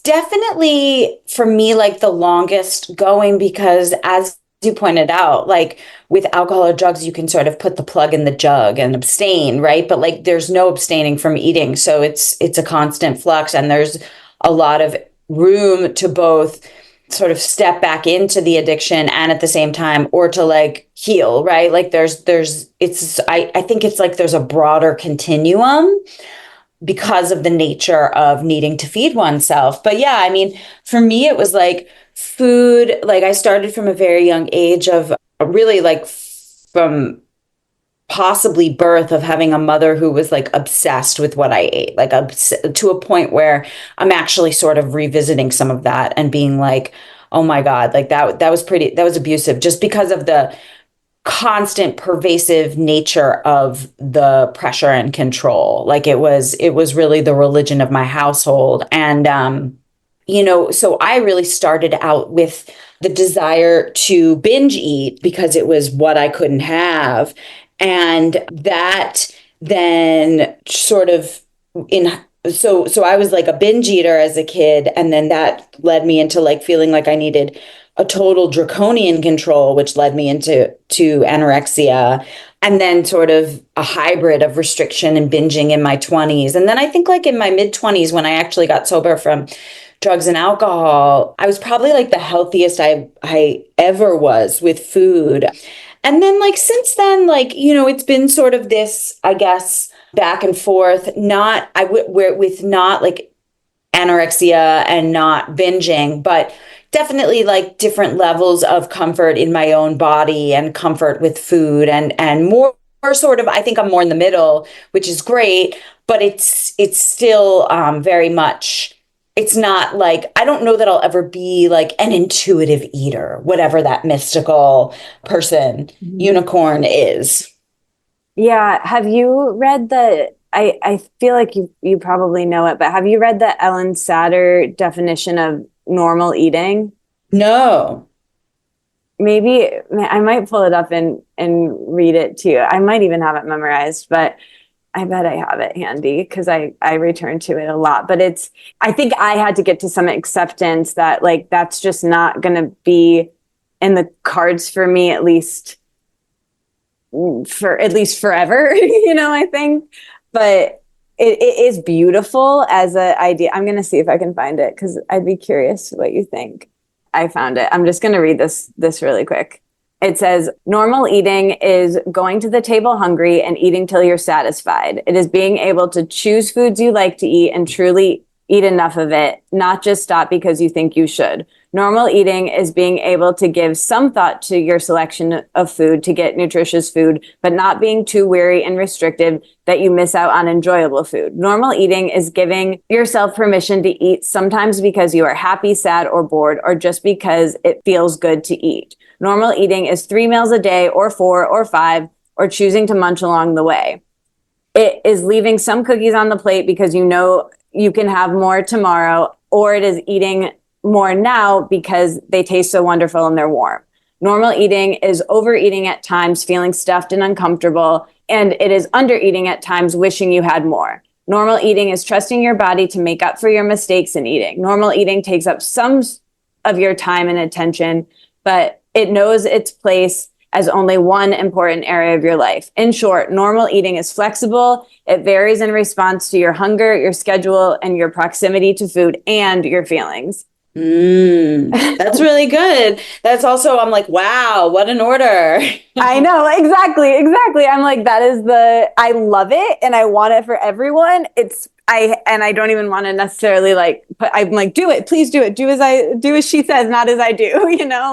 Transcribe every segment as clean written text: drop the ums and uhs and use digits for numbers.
definitely for me like the longest going because as you pointed out, like with alcohol or drugs, you can sort of put the plug in the jug and abstain, right? But like there's no abstaining from eating. So it's a constant flux and there's a lot of room to both sort of step back into the addiction and at the same time or to like heal, right? Like there's it's I think it's like there's a broader continuum because of the nature of needing to feed oneself. But yeah, I mean, for me, it was like food. Like I started from a very young age of really like from possibly birth of having a mother who was like obsessed with what I ate, like to a point where I'm actually sort of revisiting some of that and being like, oh my God, like that was abusive just because of the constant pervasive nature of the pressure and control. Like it was really the religion of my household. And so I really started out with the desire to binge eat because it was what I couldn't have. And that then sort of in so I was like a binge eater as a kid, and then that led me into like feeling like I needed a total draconian control, which led me into anorexia, and then sort of a hybrid of restriction and binging in my 20s. And then I think like in my mid 20s, when I actually got sober from drugs and alcohol, I was probably like the healthiest I ever was with food. And then like since then, like, it's been sort of this, I guess, back and forth, not where with not like anorexia and not binging, but definitely like different levels of comfort in my own body and comfort with food and more sort of, I think I'm more in the middle, which is great, but it's still very much, it's not like, I don't know that I'll ever be like an intuitive eater, whatever that mystical person unicorn is. Yeah. Have you read I feel like you probably know it, but have you read the Ellen Satter definition of normal eating? No. Maybe I might pull it up and read it to you. I might even have it memorized, but I bet I have it handy because I return to it a lot. But I think I had to get to some acceptance that like that's just not going to be in the cards for me, at least forever, I think. But it is beautiful as an idea. I'm going to see if I can find it because I'd be curious what you think. I found it. I'm just going to read this really quick. It says, normal eating is going to the table hungry and eating till you're satisfied. It is being able to choose foods you like to eat and truly eat enough of it, not just stop because you think you should. Normal eating is being able to give some thought to your selection of food to get nutritious food, but not being too weary and restrictive that you miss out on enjoyable food. Normal eating is giving yourself permission to eat sometimes because you are happy, sad, or bored, or just because it feels good to eat. Normal eating is 3 meals a day, or 4, or 5, or choosing to munch along the way. It is leaving some cookies on the plate because you know you can have more tomorrow, or it is eating more now because they taste so wonderful and they're warm. Normal eating is overeating at times, feeling stuffed and uncomfortable, and it is undereating at times, wishing you had more. Normal eating is trusting your body to make up for your mistakes in eating. Normal eating takes up some of your time and attention, but it knows its place as only one important area of your life. In short, normal eating is flexible. It varies in response to your hunger, your schedule, and your proximity to food and your feelings. That's really good. That's also, I'm like, wow, what an order. I know, exactly. I'm like, I love it and I want it for everyone. I don't even want to necessarily like I'm like, do it, please do it. Do as she says, not as I do,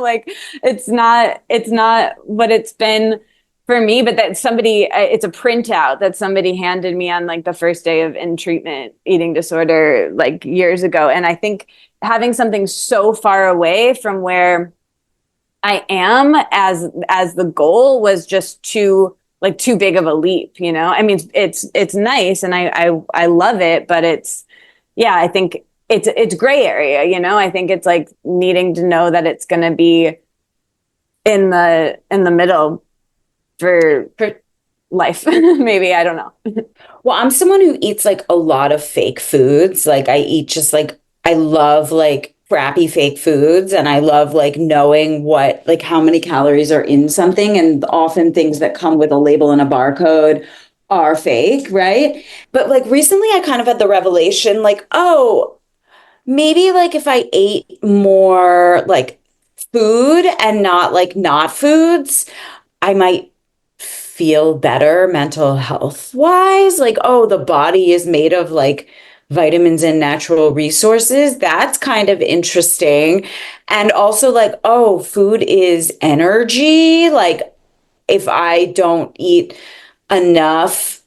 like it's not what it's been for me, but that it's a printout that somebody handed me on like the first day of in treatment eating disorder, like years ago. And I think having something so far away from where I am as the goal was just too big of a leap, I mean, it's nice and I love it, but I think it's gray area, I think it's like needing to know that it's going to be in the middle for life. Maybe, I don't know. Well, I'm someone who eats like a lot of fake foods. Like I eat just like I love like crappy fake foods and I love like knowing what like how many calories are in something, and often things that come with a label and a barcode are fake, right? But like recently I kind of had the revelation like, oh, maybe like if I ate more like food and not like not foods, I might feel better mental health wise. Like, oh, the body is made of like vitamins and natural resources. That's kind of interesting. And also, like, oh, food is energy. Like, if I don't eat enough,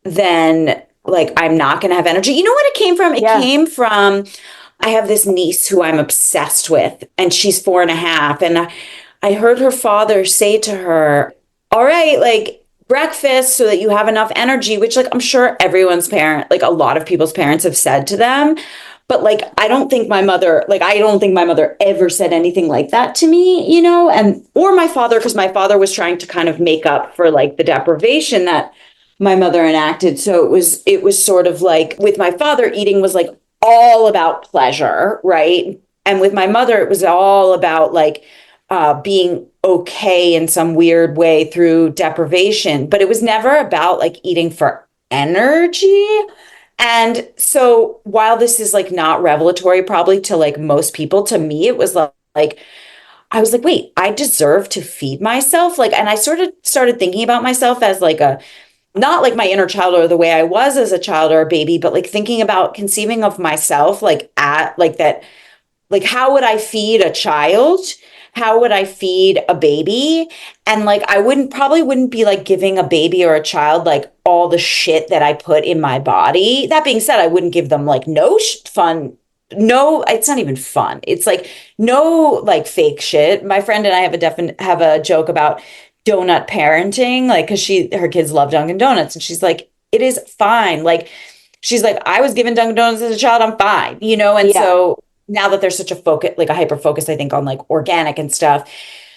then like I'm not going to have energy. You know what it came from? It Yeah. came from I have this niece who I'm obsessed with, and she's 4.5. And I heard her father say to her, all right, like breakfast so that you have enough energy, which, like, I'm sure everyone's parent, like a lot of people's parents have said to them. But like, I don't think my mother ever said anything like that to me, and or my father, because my father was trying to kind of make up for like the deprivation that my mother enacted. So it was sort of like with my father, eating was like all about pleasure, right? And with my mother, it was all about like being okay in some weird way through deprivation, but it was never about like eating for energy. And so while this is like not revelatory, probably to like most people, to me, it was like I was like, wait, I deserve to feed myself. Like, and I sort of started thinking about myself as like a not like my inner child or the way I was as a child or a baby, but like thinking about conceiving of myself like at like that, like how would I feed a child? How would I feed a baby? And like I wouldn't be like giving a baby or a child like all the shit that I put in my body. That being said, I wouldn't give them like no fun. No, it's not even fun. It's like no like fake shit. My friend and I have a joke about donut parenting, like because her kids love Dunkin' Donuts, and she's like, it is fine. Like she's like, I was given Dunkin' Donuts as a child, I'm fine, and Yeah. so now that there's such a focus, like a hyper focus, I think on like organic and stuff.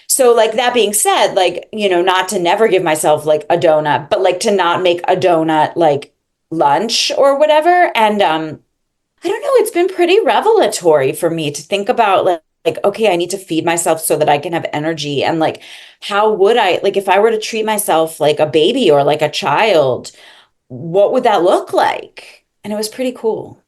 So like that being said, like, not to never give myself like a donut, but like to not make a donut like lunch or whatever. And I don't know, it's been pretty revelatory for me to think about like okay, I need to feed myself so that I can have energy. And like how would I like if I were to treat myself like a baby or like a child, what would that look like? And it was pretty cool.